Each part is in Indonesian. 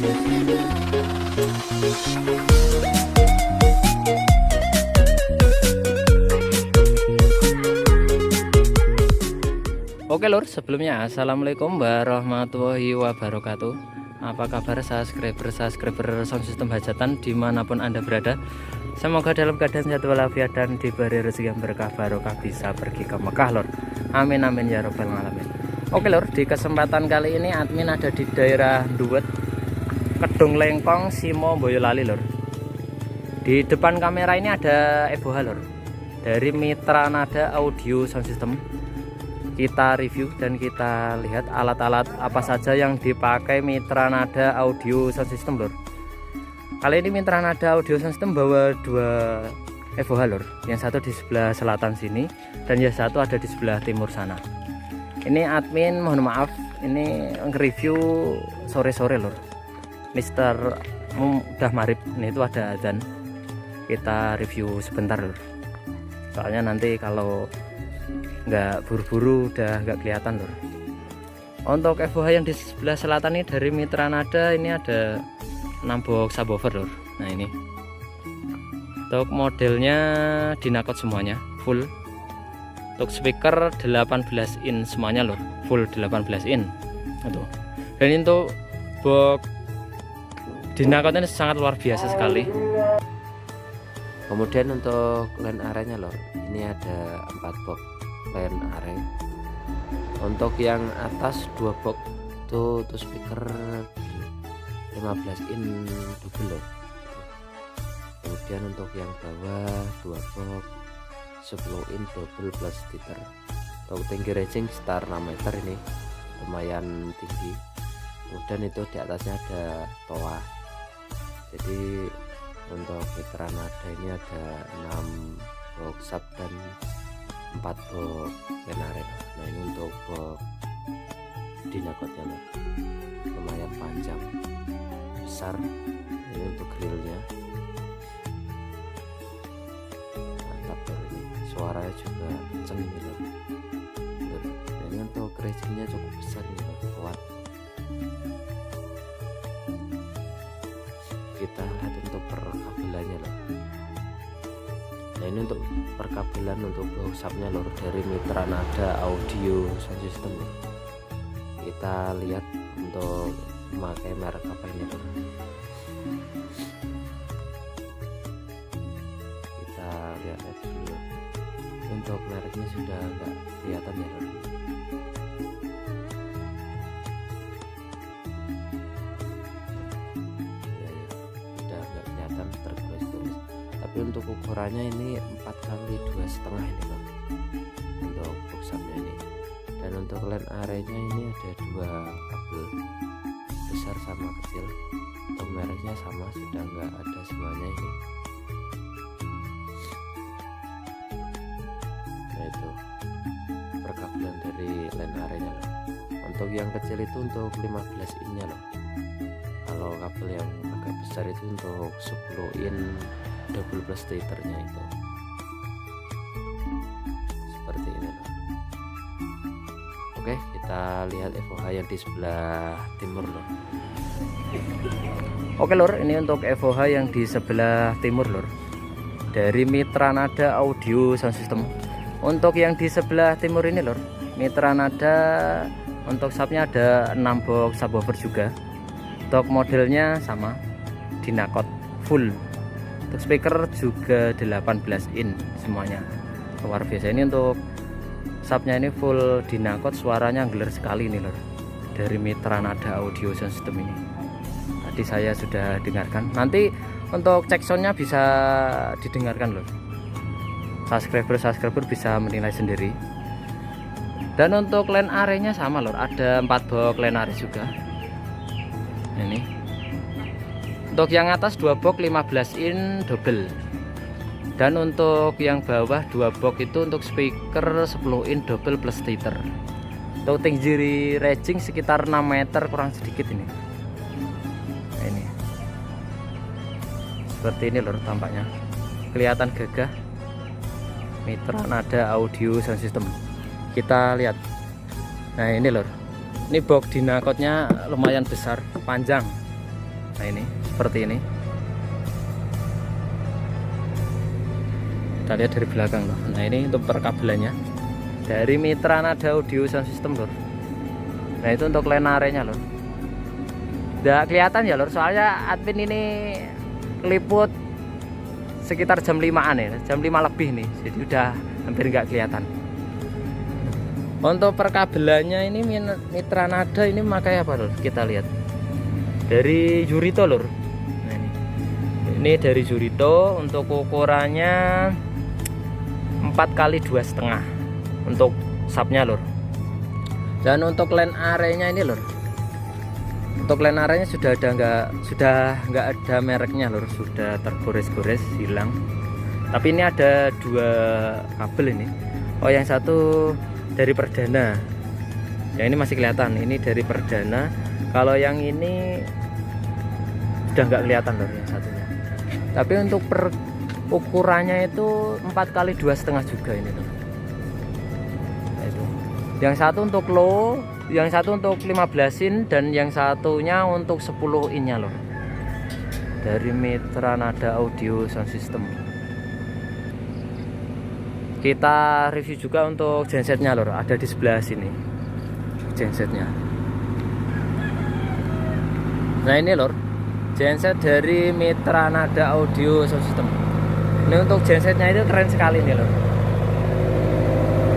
Oke lur, sebelumnya assalamualaikum warahmatullahi wabarakatuh. Apa kabar subscriber sound system hajatan dimanapun anda berada? Semoga dalam keadaan sehat walafiat dan diberi rezeki yang berkah barokah bisa pergi ke Mekah lur. Amin amin ya robbal alamin. Oke lur, di kesempatan kali ini admin ada di daerah Duwet, Kedung Lengkong, Simo, Boyolali lur. Di depan kamera ini ada Evoha lur, dari Mitra Nada Audio Sound System. Kita review dan kita lihat alat-alat apa saja yang dipakai Mitra Nada Audio Sound System lur. Kali ini Mitra Nada Audio Sound System bawa dua Evoha lur, yang satu di sebelah selatan sini dan yang satu ada di sebelah timur sana. Ini admin mohon maaf, ini nge-review sore-sore lur. Mister udah marib, ini itu ada azan. Kita review sebentar lur, soalnya nanti kalau nggak buru-buru udah nggak kelihatan lur. Untuk Evoha yang di sebelah selatan ini dari Mitra Nada, ini ada 6 box subwoofer lur. Nah ini untuk modelnya dinakot semuanya full. Untuk speaker 18 in semuanya lur, full 18 in itu. Dan ini untuk box dinakotnya sangat luar biasa sekali. Kemudian untuk line arenya lur, ini ada 4 box line array. Untuk yang atas 2 box itu speaker 15 in double lor. Kemudian untuk yang bawah 2 box 10 in double plus titer. Untuk tinggi ranging sekitar 6 meter, ini lumayan tinggi. Kemudian itu di atasnya ada toa. Jadi untuk Mitra Nada ini ada 6 box sub dan 4 box lenare. Nah ini untuk box dinakotnya loh, lumayan panjang besar. Ini untuk grillnya mantap loh, ini suaranya juga kenceng ini loh. Nah, ini untuk rangingnya cukup besar ini loh, kuat. Kita lihat untuk perkabelannya loh. Nah ini untuk perkabelan untuk boxupnya lor, dari Mitra Nada Audio Sound System. Kita lihat untuk memakai merek apa ini lor. Kita lihat dulu. Untuk mereknya sudah enggak kelihatan ya lor. Sudah enggak kelihatan tertulis-tulis. Tapi untuk ukurannya ini 4x2,5 ini loh untuk boxupnya ini. Dan untuk line arraynya ini ada 2 kabel besar sama kecil. Untuk mereknya sama, sudah enggak ada semuanya ini. Nah itu perkabelan dari line arraynya loh. Untuk yang kecil itu untuk 15 in nya loh. Kalau kabel yang agak besar itu untuk 10 in double plus titernya itu seperti ini loh. Oke, kita lihat Evoha yang di sebelah timur loh. Oke lor, ini untuk Evoha yang di sebelah timur lor, dari Mitra Nada Audio Sound System. Untuk yang di sebelah timur ini lor, Mitra Nada untuk subnya ada 6 box subwoofer juga. Untuk modelnya sama, dinakot full. Untuk speaker juga 18 in semuanya, luar biasa. Ini untuk subnya ini full dinakot, suaranya nggeler sekali nih lor, dari Mitra Nada Audio Sound System ini. Tadi saya sudah dengarkan, nanti untuk cek soundnya bisa didengarkan lor. Subscriber bisa menilai sendiri. Dan untuk line arraynya sama lor, ada 4 box line array juga. Ini untuk yang atas 2 box 15 in double. Dan untuk yang bawah 2 box itu untuk speaker 10 in double plus titer. Untuk tinggi ranging sekitar 6 meter kurang sedikit ini. Nah, ini seperti ini lor tampaknya, kelihatan gagah. Mitra Nada Audio Sound System. Kita lihat. Nah ini lor, ini box dinakotnya lumayan besar, panjang. Nah ini seperti ini, kita lihat dari belakang loh. Nah ini untuk perkabelannya dari Mitra Nada Audio Sound System lor. Nah itu untuk line area-nya lor. Udah kelihatan ya lor, soalnya admin ini liput sekitar jam 5-an ya, jam 5 lebih nih, jadi udah hampir nggak kelihatan. Untuk perkabelannya ini Mitra Nada ini memakai apa lor? Kita lihat dari Jurito lor. Nah, ini dari Jurito. Untuk ukurannya 4x2,5 untuk subnya lor. Dan untuk line area-nya ini lor, untuk line area-nya sudah nggak ada mereknya lor, sudah tergores-gores hilang. Tapi ini ada 2 kabel ini. Oh yang satu dari Perdana, yang ini masih kelihatan, ini dari Perdana. Kalau yang ini sudah nggak kelihatan loh yang satunya. Tapi untuk ukurannya itu 4x2,5 juga ini loh. Nah, itu yang satu untuk low, yang satu untuk 15 in, dan yang satunya untuk 10 in-nya loh, dari Mitra Nada Audio Sound System. Kita review juga untuk gensetnya lor, ada di sebelah sini gensetnya. Nah ini lor, genset dari Mitra Nada Audio Sound System. Ini untuk gensetnya itu keren sekali nih lor,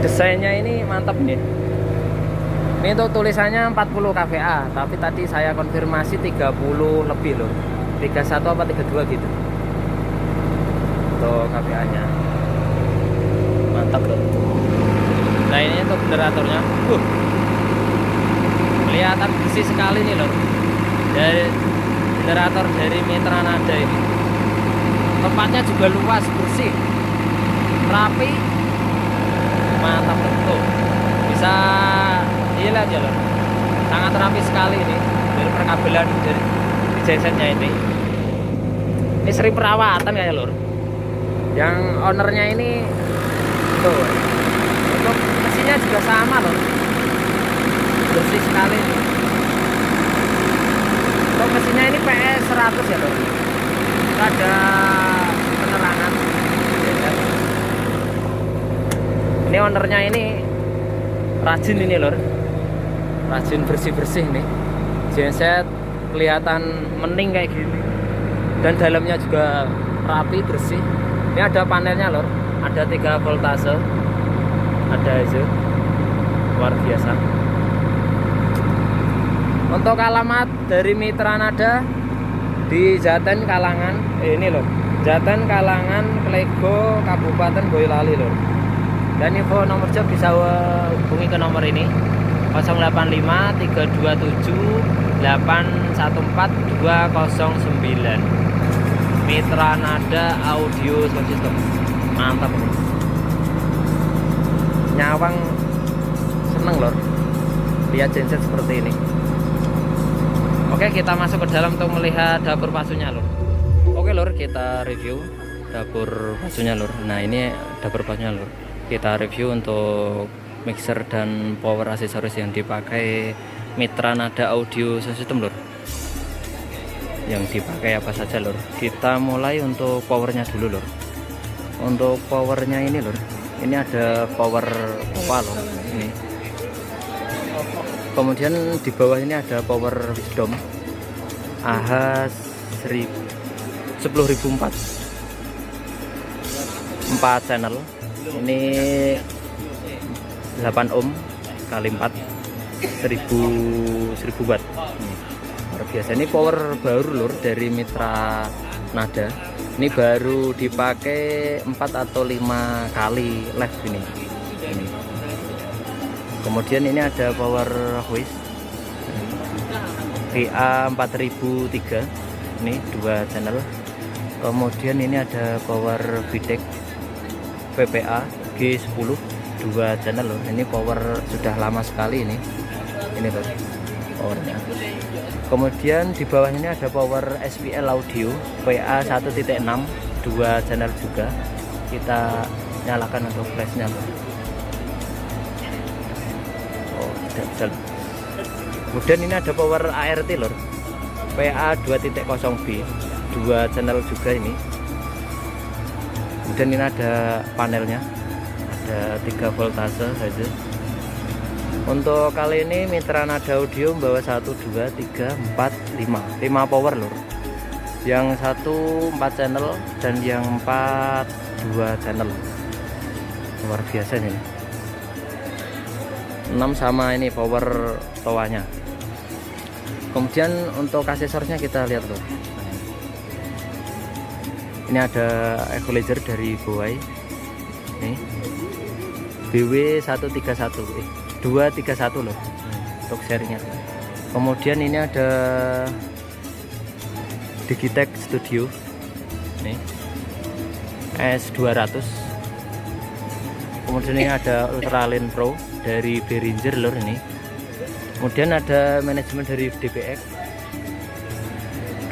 desainnya ini mantap nih. Ini untuk tulisannya 40 kVA, tapi tadi saya konfirmasi 30 lebih loh, 31 apa 32 gitu untuk kVA nya. Mantap loh. Nah ini untuk generatornya, kelihatan bersih sekali nih loh, dari generator dari Mitra Nada ini. Tempatnya juga luas, bersih, rapi, mantap betul. Bisa dilihat ya loh, sangat rapi sekali ini dari perkabelan dari gensetnya ini. Ini seri perawatan ya lor. Yang ownernya ini tuh, untuk mesinnya juga sama loh, bersih sekali. Untuk mesinnya ini PS 100 ya loh, ada penerangan. Ini ownernya ini rajin ini lor, rajin bersih-bersih nih. Genset kelihatan mending kayak gini, dan dalamnya juga rapi bersih. Ini ada panelnya lor, ada 3 voltase, ada itu luar biasa. Untuk alamat dari Mitra Nada di Jaten Kalangan, ini loh, Jaten Kalangan, Klego, Kabupaten Boyolali loh. Dan info nomor job bisa hubungi ke nomor ini 085 327 814 209. Mitra Nada Audio Sound System, mantap. Nyawang seneng lor lihat genset seperti ini. Oke, kita masuk ke dalam untuk melihat dapur pasunya lor. Oke lor, kita review dapur pasunya lor. Nah ini dapur pasunya lor, kita review untuk mixer dan power aksesoris yang dipakai Mitra Nada Audio Sound System lor. Yang dipakai apa saja lor, kita mulai untuk powernya dulu lor. Untuk powernya ini lor, ini ada power apa lor ini. Kemudian di bawah ini ada power wisdom AH 10.004 4 channel. Ini 8 ohm kali 4 1000 watt. Luar biasa, ini power baru lur dari Mitra Nada. Ini baru dipakai 4 atau 5 kali live ini. Kemudian ini ada power hoist VA 4003, ini 2 channel. Kemudian ini ada power Videk VPA G10 2 channel loh. Ini power sudah lama sekali ini loh powernya. Kemudian di bawah ini ada power SPL audio PA 1.6 2 channel juga. Kita nyalakan untuk flashnya. Oh tidak bisa. Kemudian ini ada power ART lor, PA 2.0B, 2 channel juga ini. Kemudian ini ada panelnya, ada 3 voltase saja. Untuk kali ini mitra nada audio membawa 1 2 3 4 5 power lur. Yang satu 4 channel dan yang 4 2 channel. Luar biasa ini. 6 sama ini power toanya. Kemudian untuk aksesorisnya kita lihat loh. Ini ada equalizer dari Bowie. Nih. BW 131 231 loh. Untuk serinya. Kemudian ini ada Digitech Studio. Nih. S200. Kemudian ini ada Ultraline Pro dari Behringer lor ini. Kemudian ada manajemen dari DPX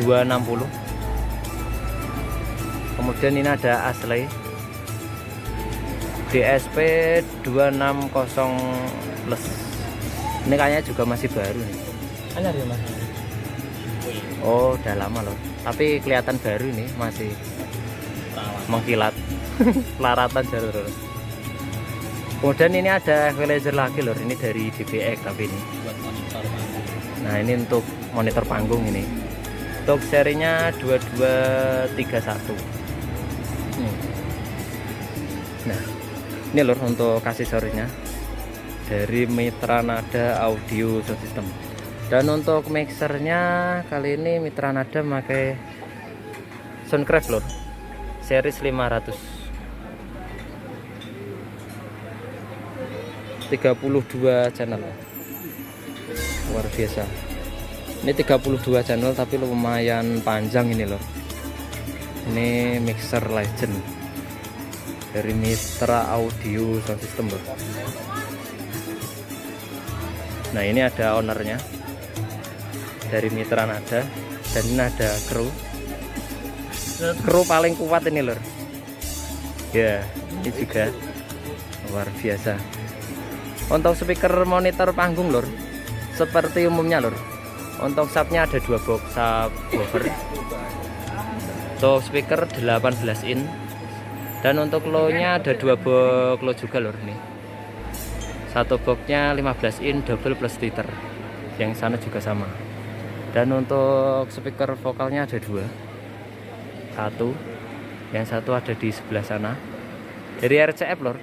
260. Kemudian ini ada Asley DSP 260 plus. Ini kayaknya juga masih baru nih. Anyar ya mas? Oh udah lama loh, tapi kelihatan baru ini, masih mengkilat. Pelaratan jalur. Kemudian ini ada equalizer lagi lor, ini dari DPX tapi ini. Nah ini untuk monitor panggung ini. Untuk serinya 2231. Nah ini lor untuk aksesorisnya dari Mitra Nada Audio Sound System. Dan untuk mixernya kali ini Mitra Nada memakai Soundcraft lor, series 500. 32 channel, luar biasa. Ini 32 channel tapi lumayan panjang ini loh. Ini mixer legend dari Mitra Audio Sound System loh. Nah ini ada ownernya dari Mitra Nada, dan ini ada kru paling kuat ini lor. Ya ini juga luar biasa. Untuk speaker monitor panggung lor, seperti umumnya lor, untuk subnya ada 2 box subwoofer. Untuk speaker 18 in, dan untuk low nya ada 2 box low juga lor nih. Satu boxnya 15 in double plus tweeter, yang sana juga sama. Dan untuk speaker vokalnya ada 2, satu, yang satu ada di sebelah sana dari RCF lor.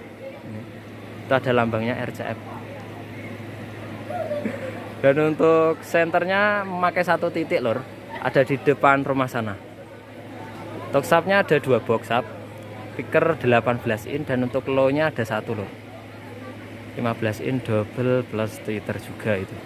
Itu ada lambangnya RCF. Dan untuk senternya memakai 1 titik lor, ada di depan rumah sana. Untuk subnya ada 2 box sub, speaker 18 in, dan untuk low nya ada 1 lor, 15 in double plus tweeter juga itu.